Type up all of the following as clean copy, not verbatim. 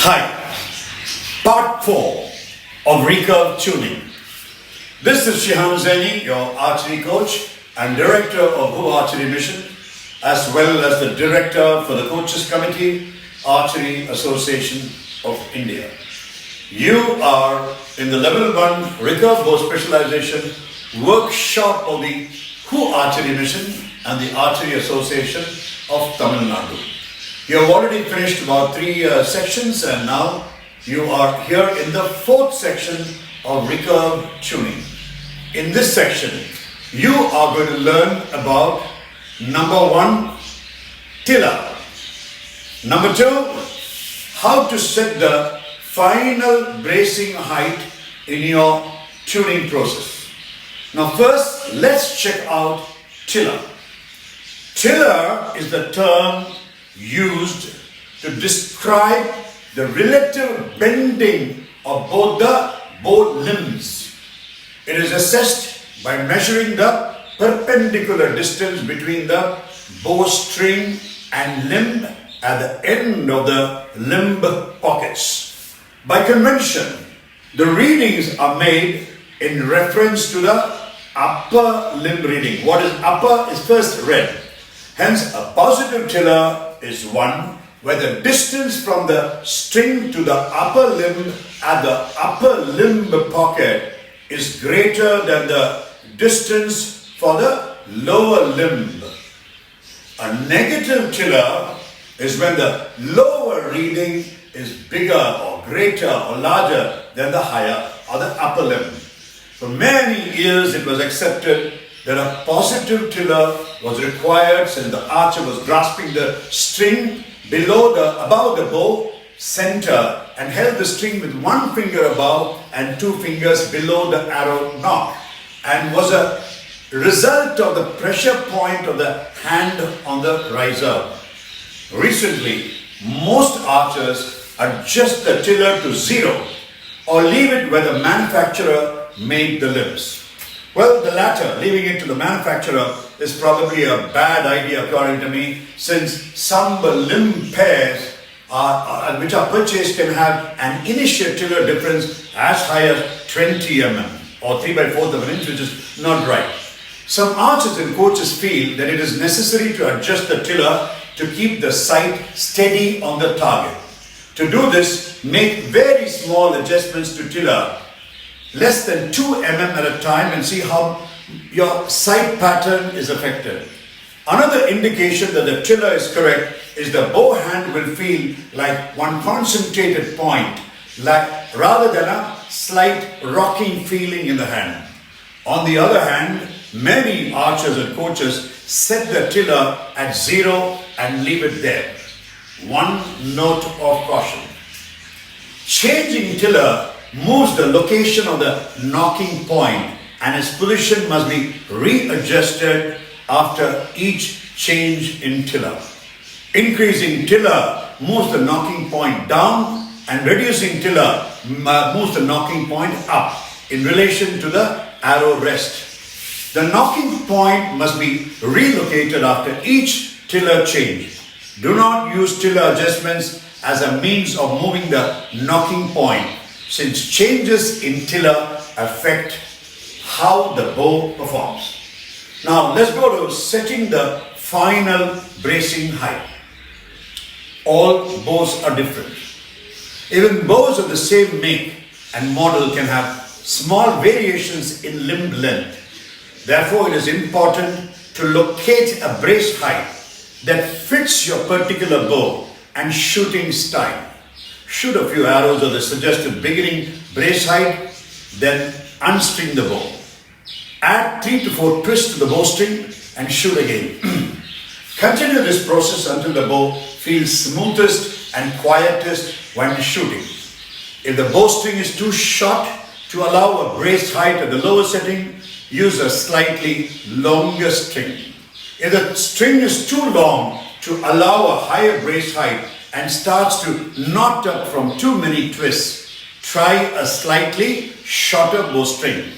Hi, part 4 of recurve tuning. This is Shihan Hussaini, your archery coach and director of Who Archery Mission, as well as the director for the Coaches Committee, Archery Association of India. You are in the level 1 recurve bow specialization workshop of the Who Archery Mission and the Archery Association of Tamil Nadu. You have already finished about 3 sections, and now you are here in the 4th section of recurve tuning. In this section, you are going to learn about number 1, tiller. Number 2, how to set the final bracing height in your tuning process. Now first, let's check out tiller. Tiller is the term used to describe the relative bending of both the bow limbs. It is assessed by measuring the perpendicular distance between the bowstring and limb at the end of the limb pockets. By convention, the readings are made in reference to the upper limb reading. What is upper is first read. Hence, a positive tiller is one where the distance from the string to the upper limb at the upper limb pocket is greater than the distance for the lower limb. A negative tiller is when the lower reading is bigger or greater or larger than the higher or the upper limb. For many years it was accepted that a positive tiller was required since the archer was grasping the string above the bow center and held the string with 1 finger above and 2 fingers below the arrow knock, and was a result of the pressure point of the hand on the riser. Recently, most archers adjust the tiller to 0 or leave it where the manufacturer made the limbs. Well, the latter, leaving it to the manufacturer, is probably a bad idea according to me, since some limb pairs which are purchased can have an initial tiller difference as high as 20 mm or 3/4 of an inch, which is not right. Some archers and coaches feel that it is necessary to adjust the tiller to keep the sight steady on the target. To do this, make very small adjustments to tiller, less than 2 mm at a time, and see how your sight pattern is affected. Another indication that the tiller is correct is the bow hand will feel like one concentrated point, rather than a slight rocking feeling in the hand. On the other hand, many archers and coaches set the tiller at 0 and leave it there. One note of caution: changing tiller moves the location of the knocking point, and its position must be readjusted after each change in tiller. Increasing tiller moves the knocking point down, and reducing tiller moves the knocking point up in relation to the arrow rest. The knocking point must be relocated after each tiller change. Do not use tiller adjustments as a means of moving the knocking point, since changes in tiller affect how the bow performs. Now let's go to setting the final bracing height. All bows are different. Even bows of the same make and model can have small variations in limb length. Therefore, it is important to locate a brace height that fits your particular bow and shooting style. Shoot a few arrows of the suggested beginning brace height, then unstring the bow. Add 3 to 4 twists to the bowstring and shoot again. Continue this process until the bow feels smoothest and quietest when shooting. If the bowstring is too short to allow a brace height at the lower setting, use a slightly longer string. If the string is too long to allow a higher brace height and starts to knot up from too many twists, try a slightly shorter bowstring.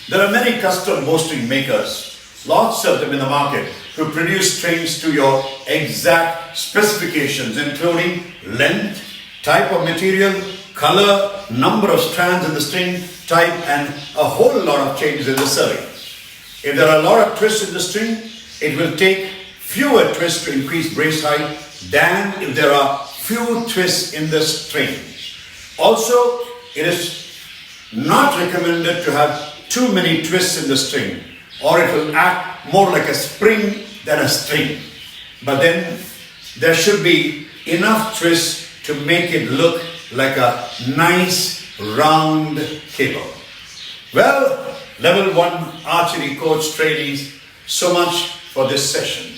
There are many custom bowstring makers, lots of them in the market, who produce strings to your exact specifications, including length, type of material, color, number of strands in the string, type, and a whole lot of changes in the sewing. If there are a lot of twists in the string, it will take fewer twists to increase brace height than if there are few twists in the string. Also, it is not recommended to have too many twists in the string, or it will act more like a spring than a string. But then there should be enough twists to make it look like a nice round cable. Well, level 1 archery coach trainees, so much for this session.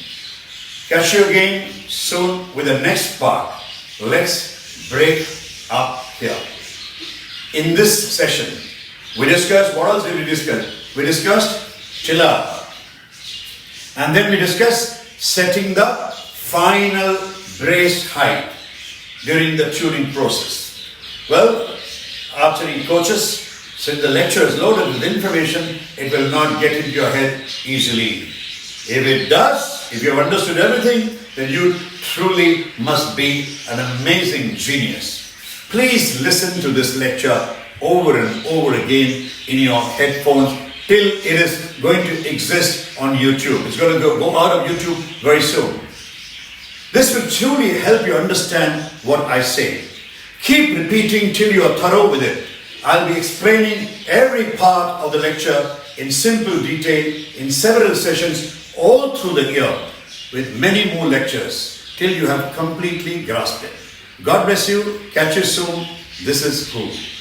Catch you again soon with the next part. Let's break up here. In this session, we discussed, what else did we discuss? We discussed tiller. And then we discussed setting the final brace height during the tuning process. Well, archery coaches, since the lecture is loaded with information, it will not get into your head easily. If it does, if you have understood everything, then you truly must be an amazing genius. Please listen to this lecture over and over again in your headphones till it is going to exist on YouTube. It's going to go out of YouTube very soon. This will truly help you understand what I say. Keep repeating till you are thorough with it. I'll be explaining every part of the lecture in simple detail in several sessions all through the year with many more lectures till you have completely grasped it. God bless you. Catch you soon. This is Who.